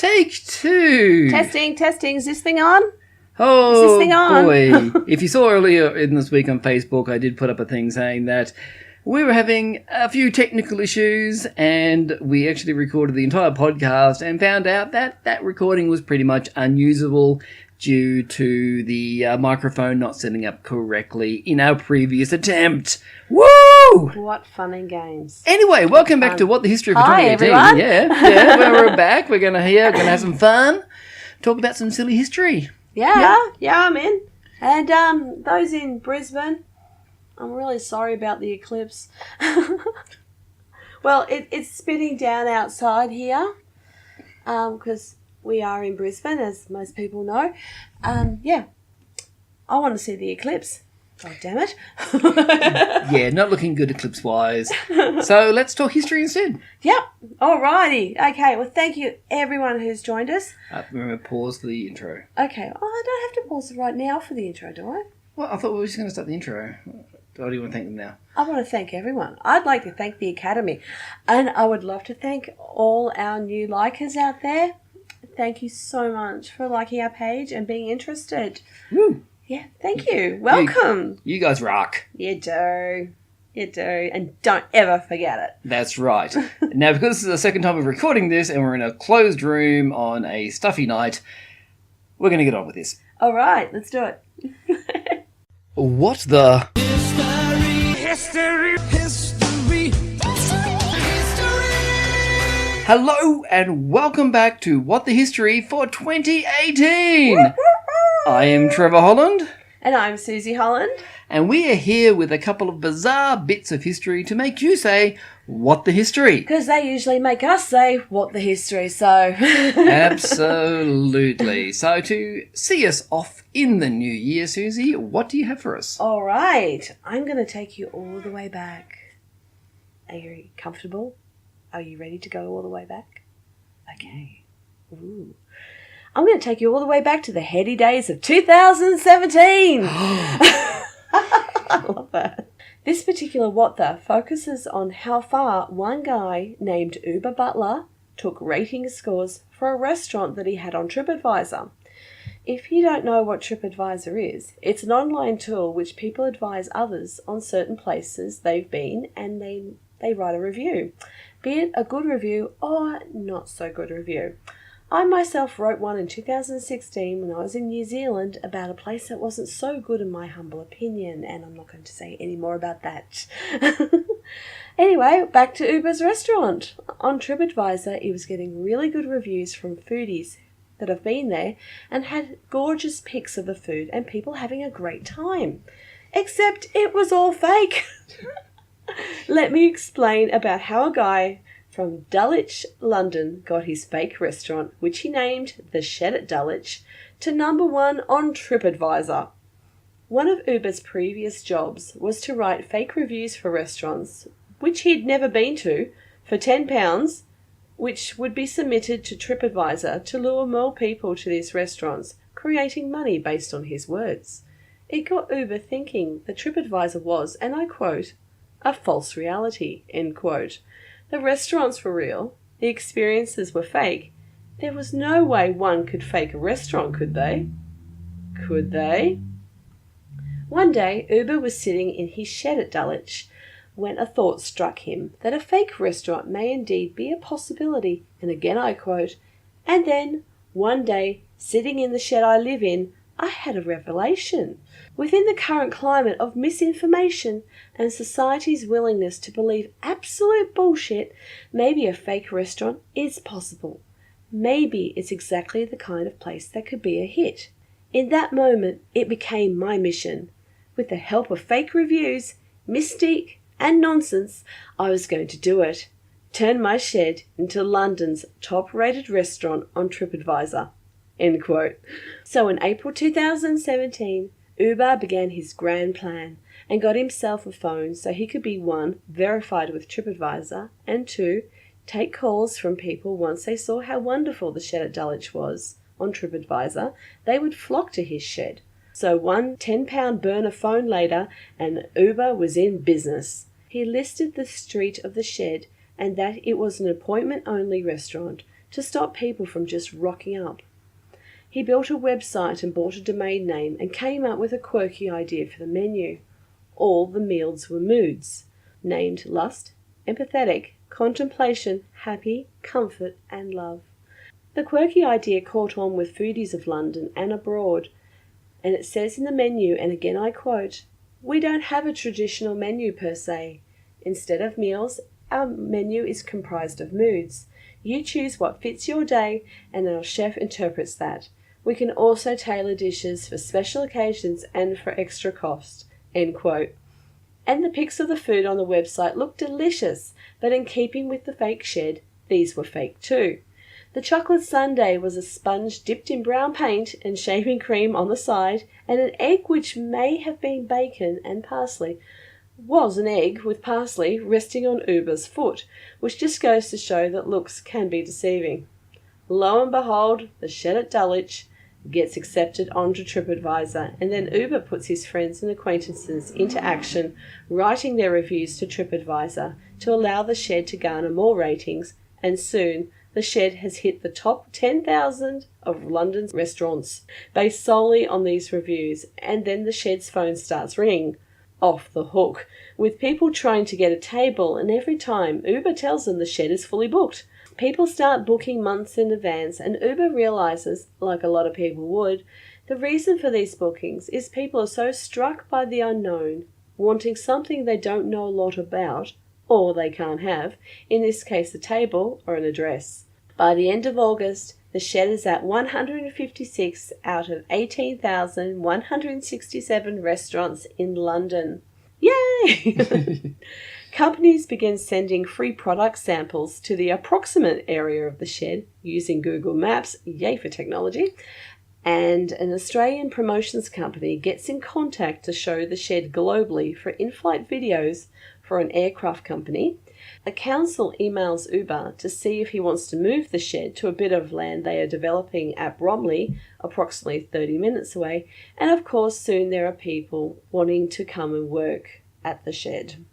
Take two. Testing. Is this thing on? Oh, Is this thing on? boy. If you saw earlier in this week on Facebook, I did put up a thing saying that we were having a few technical issues and we actually recorded the entire podcast and found out that that recording was pretty much unusable due to the microphone not setting up correctly in our previous attempt. Woo! What fun and games. Anyway, welcome back to What the History of Hi, 2018. everyone. Yeah, we're back. We're gonna have some fun. Talk about some silly history. Yeah, I'm in. And those in Brisbane, I'm really sorry about the eclipse. Well, it's spitting down outside here because we are in Brisbane, as most people know. I want to see the eclipse. God damn it. Yeah, not looking good eclipse-wise. So let's talk history instead. Yep. Alrighty. Okay, well, thank you, everyone who's joined us. Remember, pause the intro. Okay. Oh, I don't have to pause it right now for the intro, do I? Well, I thought we were just going to start the intro. Or do you want to thank them now? I want to thank everyone. I'd like to thank the Academy. And I would love to thank all our new likers out there. Thank you so much for liking our page and being interested. Woo! Yeah, thank you. Welcome. You guys rock. You do. And don't ever forget it. That's right. Now, because this is the second time we're recording this and we're in a closed room on a stuffy night, we're going to get on with this. All right, let's do it. What the... History. Hello and welcome back to What the History for 2018. I am Trevor Holland. And I'm Suzie Holland. And we are here with a couple of bizarre bits of history to make you say, what the history? Because they usually make us say, what the history, so... Absolutely. So to see us off in the new year, Suzie, what do you have for us? All right. I'm going to take you all the way back. Are you comfortable? Are you ready to go all the way back? Okay. Ooh. I'm going to take you all the way back to the heady days of 2017. I love that. This particular What The focuses on how far one guy named Uber Butler took rating scores for a restaurant that he had on TripAdvisor. If you don't know what TripAdvisor is, it's an online tool which people advise others on certain places they've been and they write a review, be it a good review or not so good review. I myself wrote one in 2016 when I was in New Zealand about a place that wasn't so good in my humble opinion, and I'm not going to say any more about that. Anyway, back to Uber's restaurant. On TripAdvisor, it was getting really good reviews from foodies that have been there and had gorgeous pics of the food and people having a great time. Except it was all fake. Let me explain about how a guy from Dulwich, London, got his fake restaurant, which he named the Shed at Dulwich, to number 1 on TripAdvisor. One of Uber's previous jobs was to write fake reviews for restaurants, which he'd never been to, for £10, which would be submitted to TripAdvisor to lure more people to these restaurants, creating money based on his words. It got Uber thinking that TripAdvisor was, and I quote, a false reality, end quote. The restaurants were real, the experiences were fake. There was no way one could fake a restaurant, could they? Could they? One day, Uber was sitting in his shed at Dulwich when a thought struck him that a fake restaurant may indeed be a possibility, and again I quote, and then, one day, sitting in the shed I live in, I had a revelation. Within the current climate of misinformation and society's willingness to believe absolute bullshit, maybe a fake restaurant is possible. Maybe it's exactly the kind of place that could be a hit. In that moment, it became my mission. With the help of fake reviews, mystique, and nonsense, I was going to do it. Turn my shed into London's top-rated restaurant on TripAdvisor. End quote. So in April 2017, Uber began his grand plan and got himself a phone so he could be 1, verified with TripAdvisor, and 2, take calls from people once they saw how wonderful the shed at Dulwich was on TripAdvisor. They would flock to his shed. So one £10 burner phone later, and Uber was in business. He listed the street of the shed and that it was an appointment-only restaurant, to stop people from just rocking up. He built a website and bought a domain name and came up with a quirky idea for the menu. All the meals were moods, named lust, empathetic, contemplation, happy, comfort, and love. The quirky idea caught on with foodies of London and abroad, and it says in the menu, and again I quote, "We don't have a traditional menu per se. Instead of meals, our menu is comprised of moods. You choose what fits your day, and our chef interprets that. We can also tailor dishes for special occasions and for extra cost." End quote. And the pics of the food on the website looked delicious, but in keeping with the fake shed, these were fake too. The chocolate sundae was a sponge dipped in brown paint and shaving cream on the side, and an egg which may have been bacon and parsley was an egg with parsley resting on Uber's foot, which just goes to show that looks can be deceiving. Lo and behold, the shed at Dulwich gets accepted onto TripAdvisor, and then Uber puts his friends and acquaintances into action, writing their reviews to TripAdvisor to allow the shed to garner more ratings, and soon the shed has hit the top 10,000 of London's restaurants, based solely on these reviews, and then the shed's phone starts ringing. Off the hook, with people trying to get a table, and every time Uber tells them the shed is fully booked. People start booking months in advance, and Uber realizes, like a lot of people would, the reason for these bookings is people are so struck by the unknown, wanting something they don't know a lot about, or they can't have, in this case a table or an address. By the end of August, the shed is at 156 out of 18,167 restaurants in London. Yay! Companies began sending free product samples to the approximate area of the shed using Google Maps, yay for technology, and an Australian promotions company gets in contact to show the shed globally for in-flight videos for an aircraft company. A council emails Uber to see if he wants to move the shed to a bit of land they are developing at Bromley, approximately 30 minutes away, and of course soon there are people wanting to come and work at the shed.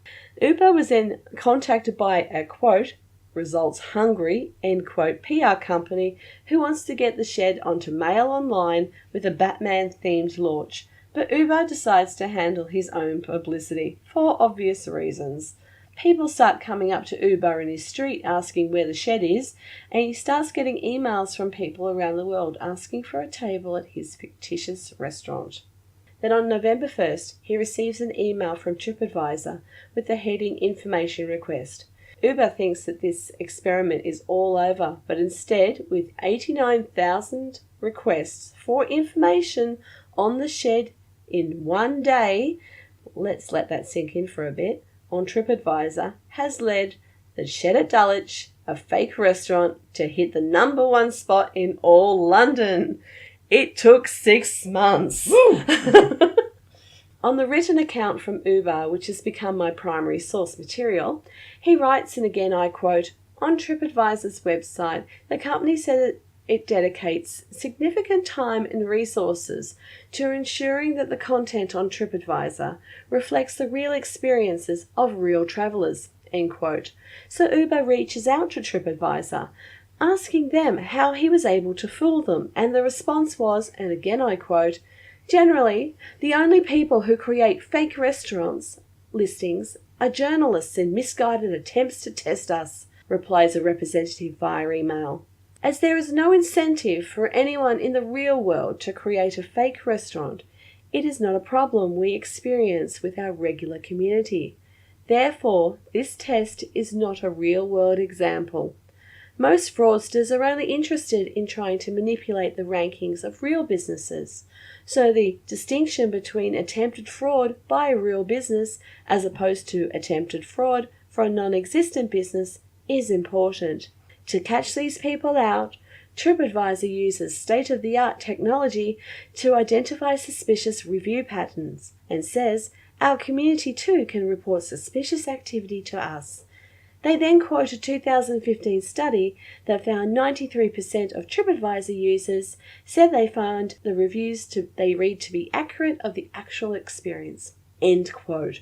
Uber was then contacted by a, quote, results hungry, end quote, PR company who wants to get the shed onto Mail Online with a Batman-themed launch, but Uber decides to handle his own publicity for obvious reasons. People start coming up to Uber in his street asking where the shed is, and he starts getting emails from people around the world asking for a table at his fictitious restaurant. Then on November 1st, he receives an email from TripAdvisor with the heading Information Request. Uber thinks that this experiment is all over, but instead, with 89,000 requests for information on the shed in one day, let's let that sink in for a bit, on TripAdvisor, has led the Shed at Dulwich, a fake restaurant, to hit the #1 spot in all London. It took 6 months. On the written account from Uber, which has become my primary source material, he writes, and again I quote, on TripAdvisor's website, the company said that it dedicates significant time and resources to ensuring that the content on TripAdvisor reflects the real experiences of real travellers, end quote. So Uber reaches out to TripAdvisor, asking them how he was able to fool them, and the response was, and again I quote, generally, the only people who create fake restaurants listings are journalists in misguided attempts to test us, replies a representative via email. As there is no incentive for anyone in the real world to create a fake restaurant, it is not a problem we experience with our regular community. Therefore, this test is not a real-world example. Most fraudsters are only interested in trying to manipulate the rankings of real businesses, so the distinction between attempted fraud by a real business as opposed to attempted fraud for a non-existent business is important. To catch these people out, TripAdvisor uses state-of-the-art technology to identify suspicious review patterns and says, our community too can report suspicious activity to us. They then quote a 2015 study that found 93% of TripAdvisor users said they found the reviews they read to be accurate of the actual experience. End quote.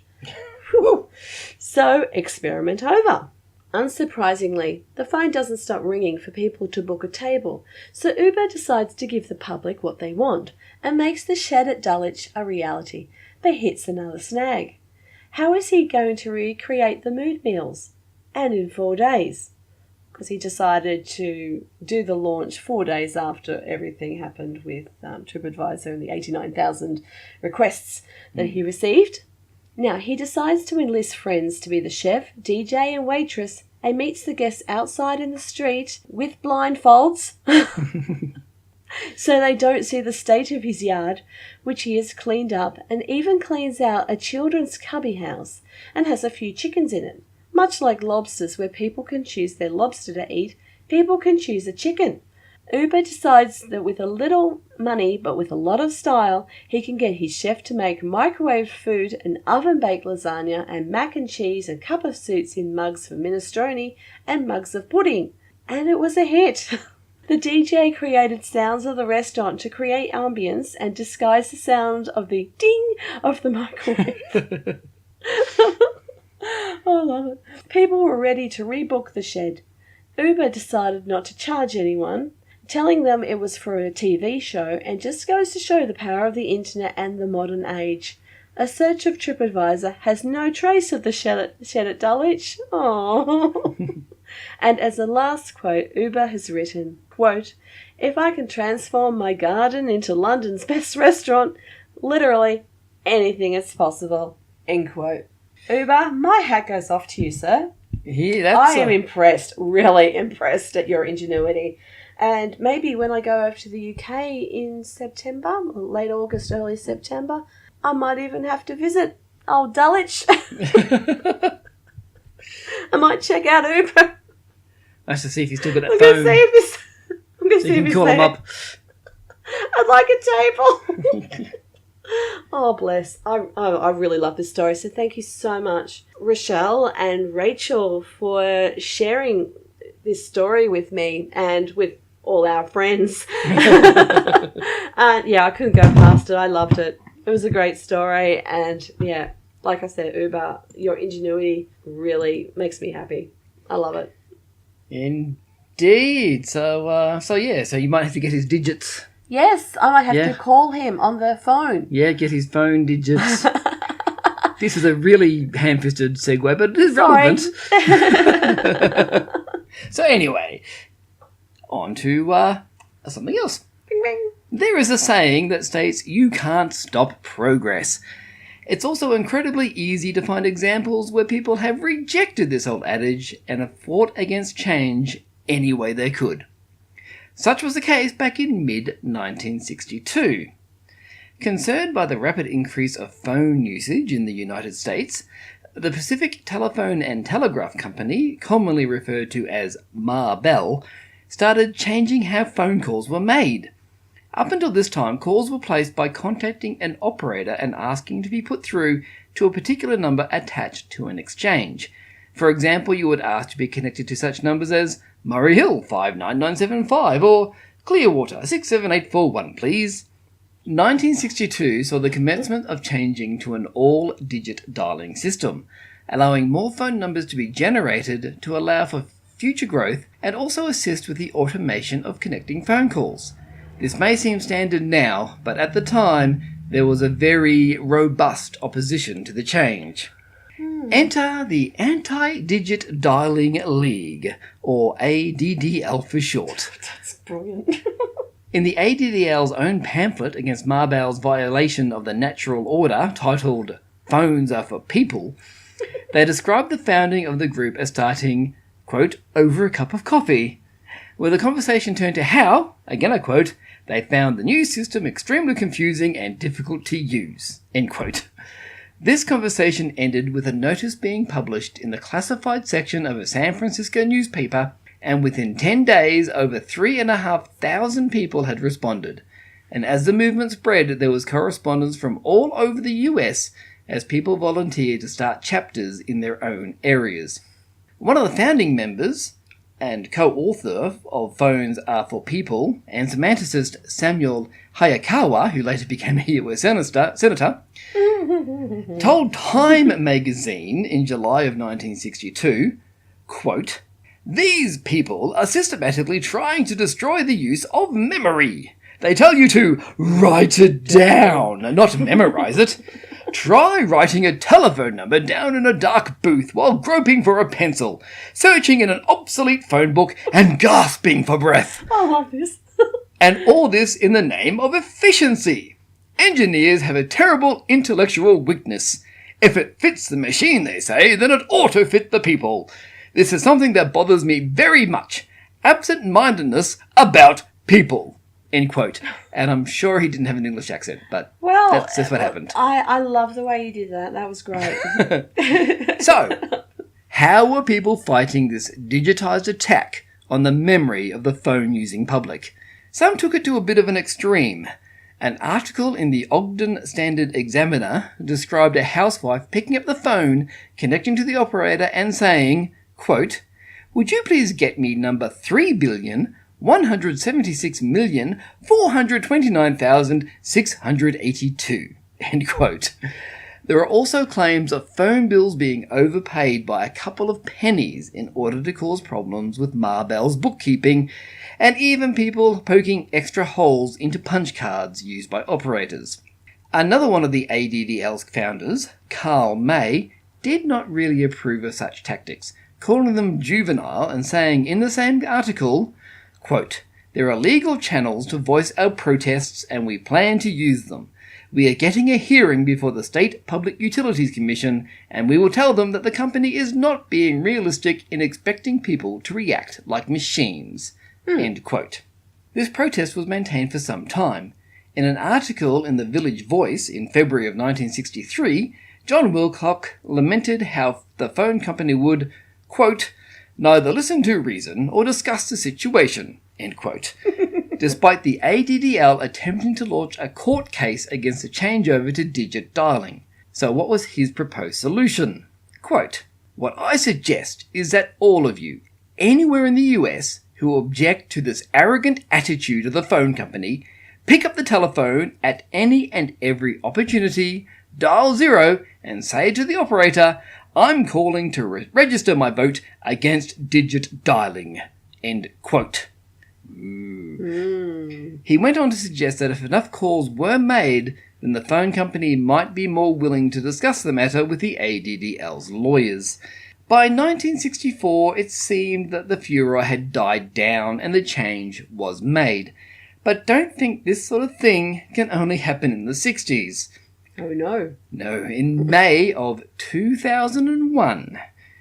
So, experiment over. Unsurprisingly, the phone doesn't stop ringing for people to book a table, so Uber decides to give the public what they want and makes the shed at Dulwich a reality, but hits another snag. How is he going to recreate the mood meals? And in 4 days. Because he decided to do the launch 4 days after everything happened with TripAdvisor and the 89,000 requests that he received. Now, he decides to enlist friends to be the chef, DJ and waitress and meets the guests outside in the street with blindfolds so they don't see the state of his yard, which he has cleaned up, and even cleans out a children's cubby house and has a few chickens in it. Much like lobsters, where people can choose their lobster to eat, people can choose a chicken. Uber decides that with a little money but with a lot of style, he can get his chef to make microwave food and oven-baked lasagna and mac and cheese and cup of soups in mugs for minestrone and mugs of pudding. And it was a hit. The DJ created sounds of the restaurant to create ambience and disguise the sound of the ding of the microwave. I love it. People were ready to rebook the shed. Uber decided not to charge anyone, telling them it was for a TV show, and just goes to show the power of the internet and the modern age. A search of TripAdvisor has no trace of the shed at Dulwich. Aww. And as a last quote, Uber has written, quote, "If I can transform my garden into London's best restaurant, literally anything is possible." End quote. Uber, my hat goes off to you, sir. Yeah, I am impressed, really impressed at your ingenuity. And maybe when I go over to the UK in September, late August, early September, I might even have to visit old Dulwich. I might check out Uber. Nice to see if he's still got that I'm phone. going to see if You can he's call him there. up. I'd like a table. Oh, bless. I really love this story. So thank you so much, Rochelle and Rachel, for sharing this story with me and with all our friends. Yeah, I couldn't go past it. I loved it. It was a great story. And yeah, like I said, Uber, your ingenuity really makes me happy. I love it. Indeed. So you might have to get his digits. Yes, I might have to call him on the phone. Yeah, get his phone digits. This is a really ham-fisted segue, but it is relevant. So anyway, on to something else. Bing, bing. There is a saying that states you can't stop progress. It's also incredibly easy to find examples where people have rejected this old adage and have fought against change any way they could. Such was the case back in mid-1962. Concerned by the rapid increase of phone usage in the United States, the Pacific Telephone and Telegraph Company, commonly referred to as Ma Bell, started changing how phone calls were made. Up until this time, calls were placed by contacting an operator and asking to be put through to a particular number attached to an exchange. For example, you would ask to be connected to such numbers as Murray Hill 59975 or Clearwater 67841, please. 1962 saw the commencement of changing to an all-digit dialing system, allowing more phone numbers to be generated to allow for future growth and also assist with the automation of connecting phone calls. This may seem standard now, but at the time there was a very robust opposition to the change. Enter the Anti-Digit Dialing League, or ADDL for short. That's brilliant. In the ADDL's own pamphlet against Marbell's violation of the natural order, titled Phones Are for People, they described the founding of the group as starting, quote, over a cup of coffee, where the conversation turned to how, again I quote, they found the new system extremely confusing and difficult to use, end quote. This conversation ended with a notice being published in the classified section of a San Francisco newspaper, and within 10 days over 3,500 people had responded. And as the movement spread, there was correspondence from all over the US as people volunteered to start chapters in their own areas. One of the founding members and co-author of Phones Are for People, and semanticist Samuel Hayakawa, who later became a US senator, told Time magazine in July of 1962, quote, "These people are systematically trying to destroy the use of memory. They tell you to write it down, not memorize it. Try writing a telephone number down in a dark booth while groping for a pencil, searching in an obsolete phone book and gasping for breath. I love this. And all this in the name of efficiency. Engineers have a terrible intellectual weakness. If it fits the machine, they say, then it ought to fit the people. This is something that bothers me very much. Absent-mindedness about people." End quote. And I'm sure he didn't have an English accent, but that's just what happened. I love the way you did that. That was great. So, how were people fighting this digitised attack on the memory of the phone-using public? Some took it to a bit of an extreme. An article in the Ogden Standard Examiner described a housewife picking up the phone, connecting to the operator and saying, quote, "Would you please get me number 3,176,429,682. End quote. There are also claims of phone bills being overpaid by a couple of pennies in order to cause problems with Marbell's bookkeeping, and even people poking extra holes into punch cards used by operators. Another one of the ADDL's founders, Carl May, did not really approve of such tactics, calling them juvenile and saying in the same article, quote, "There are legal channels to voice our protests and we plan to use them. We are getting a hearing before the State Public Utilities Commission and we will tell them that the company is not being realistic in expecting people to react like machines." End quote. This protest was maintained for some time. In an article in the Village Voice in February of 1963, John Wilcock lamented how the phone company would, quote, "neither listen to reason or discuss the situation," end quote, despite the ADDL attempting to launch a court case against the changeover to digit dialing. So what was his proposed solution? Quote, "What I suggest is that all of you, anywhere in the US, who object to this arrogant attitude of the phone company, pick up the telephone at any and every opportunity, dial 0 and say to the operator, 'I'm calling to register my vote against digit dialing.'" End quote. He went on to suggest that if enough calls were made, then the phone company might be more willing to discuss the matter with the ADDL's lawyers. By 1964, it seemed that the furor had died down and the change was made. But don't think this sort of thing can only happen in the 60s. Oh no. No, in May of 2001,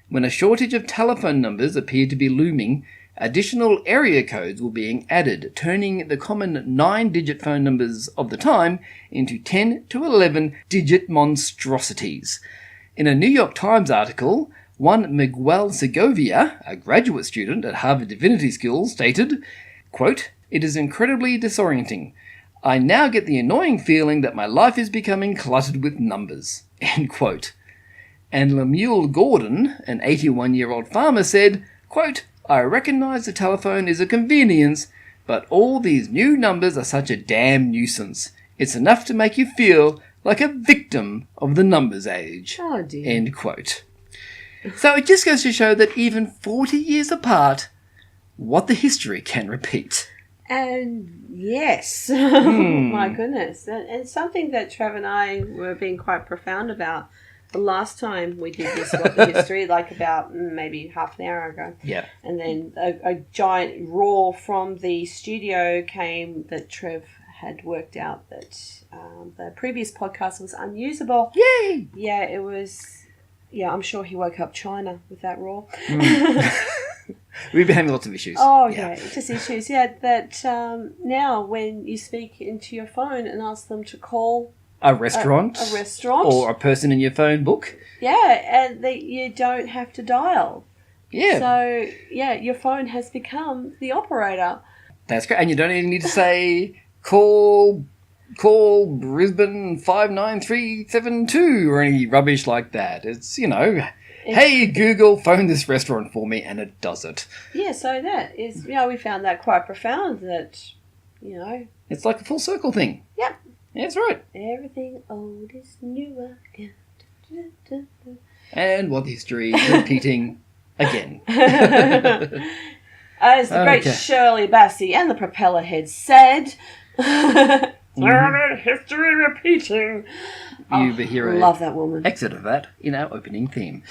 when a shortage of telephone numbers appeared to be looming, additional area codes were being added, turning the common 9-digit phone numbers of the time into 10 to 11-digit monstrosities. In a New York Times article, one Miguel Segovia, a graduate student at Harvard Divinity School, stated, quote, "It is incredibly disorienting. I now get the annoying feeling that my life is becoming cluttered with numbers." End quote. And Lemuel Gordon, an 81-year-old farmer, said, quote, "I recognise the telephone is a convenience, but all these new numbers are such a damn nuisance. It's enough to make you feel like a victim of the numbers age." Oh dear. End quote. So it just goes to show that even 40 years apart, what the history can repeat. And yes, my goodness. And something that Trev and I were being quite profound about the last time we did this, What the History, like about maybe half an hour ago. Yeah. And then a giant roar from the studio came that Trev had worked out that the previous podcast was unusable. Yay! Yeah, it was... Yeah, I'm sure he woke up China with that roar. We've been having lots of issues. Oh, yeah, just issues. Yeah, that now when you speak into your phone and ask them to call A restaurant. A restaurant. Or a person in your phone book. Yeah, and you don't have to dial. Yeah. So, yeah, your phone has become the operator. That's great. And you don't even need to say, call Brisbane 59372 or any rubbish like that. It's, hey, Google, phone this restaurant for me, and it does it. Yeah, so that is, we found that quite profound that, It's like a full circle thing. Yep. Yeah, that's right. Everything old is new again. And what the history is repeating again. As the great Shirley Bassey and the propeller head said, history repeating. You hear a love that woman. exit of that in our opening theme.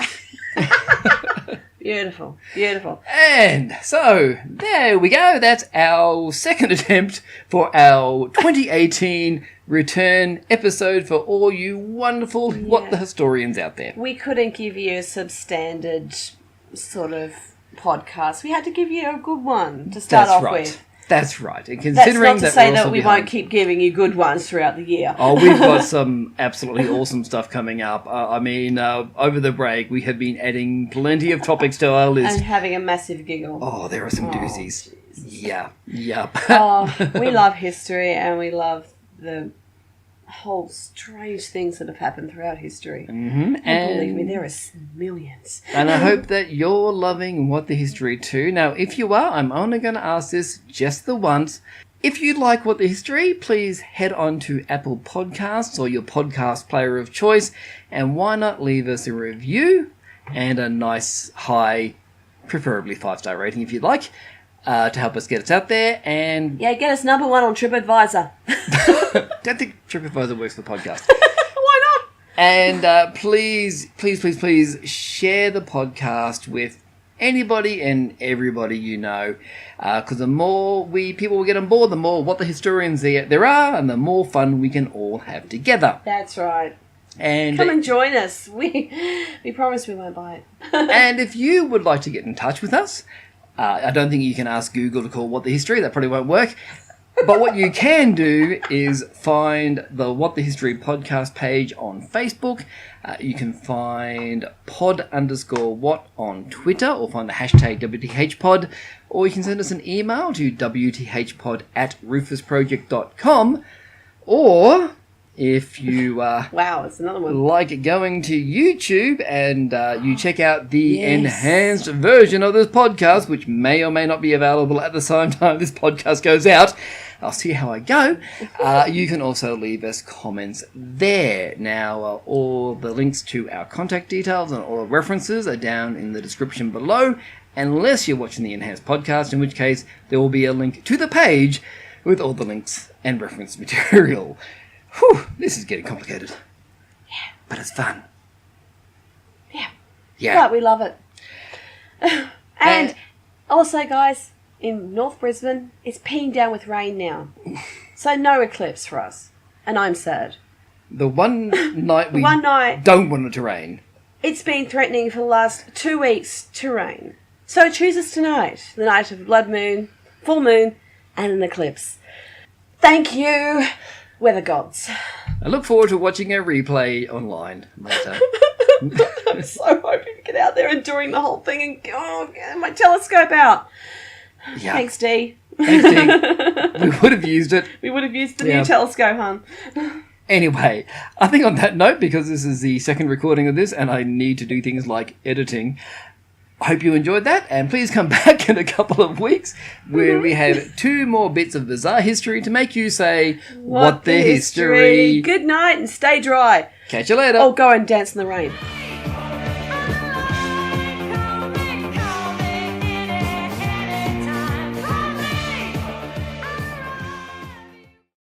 Beautiful, beautiful. And so, there we go. That's our second attempt for our 2018 return episode for all you wonderful What the Historians out there. We couldn't give you a substandard sort of podcast. We had to give you a good one to start off with. That's right. And considering that's not to say that we won't keep giving you good ones throughout the year. Oh, we've got some absolutely awesome stuff coming up. Over the break, we have been adding plenty of topics to our list. And having a massive giggle. Oh, there are some doozies. Yeah. Yep. We love history and we love the whole strange things that have happened throughout history. Mm-hmm. And believe me, there are millions. And I hope that you're loving What the History too. Now, if you are, I'm only going to ask this just the once. If you like What the History, please head on to Apple Podcasts or your podcast player of choice, and why not leave us a review and a nice high, preferably 5-star rating if you'd like, to help us get us out there. And get us number 1 on TripAdvisor. Don't think TripAdvisor works for the podcast. Why not? And please share the podcast with anybody and everybody you know, because the more people will get on board, the more What the Historians there are, and the more fun we can all have together. That's right. And come and join us. We promise we won't buy it. And if you would like to get in touch with us, I don't think you can ask Google to call What the History. That probably won't work. But what you can do is find the What the History podcast page on Facebook. You can find pod_what on Twitter, or find the hashtag WTHpod. Or you can send us an email to wthpod@rufusproject.com. Or if you wow, it's another one. Like going to YouTube and you check out the enhanced version of this podcast, which may or may not be available at the same time this podcast goes out. I'll see how I go. You can also leave us comments there. Now, all the links to our contact details and all the references are down in the description below, unless you're watching the enhanced podcast, in which case there will be a link to the page with all the links and reference material. Whew, this is getting complicated. Yeah. But it's fun. Yeah. Yeah. But we love it. And also, guys, in North Brisbane, it's peeing down with rain now. So no eclipse for us. And I'm sad. The one night we don't want it to rain. It's been threatening for the last 2 weeks to rain. So choose us tonight, the night of blood moon, full moon, and an eclipse. Thank you, weather gods. I look forward to watching a replay online later. I'm so hoping to get out there and doing the whole thing and get my telescope out. Yeah. Thanks, Dee. Thanks, Dee. We would have used it. We would have used the new telescope, hon. Anyway, I think on that note, because this is the second recording of this and I need to do things like editing, I hope you enjoyed that, and please come back in a couple of weeks where we have 2 more bits of bizarre history to make you say, what the history? Good night and stay dry. Catch you later. Oh, go and dance in the rain.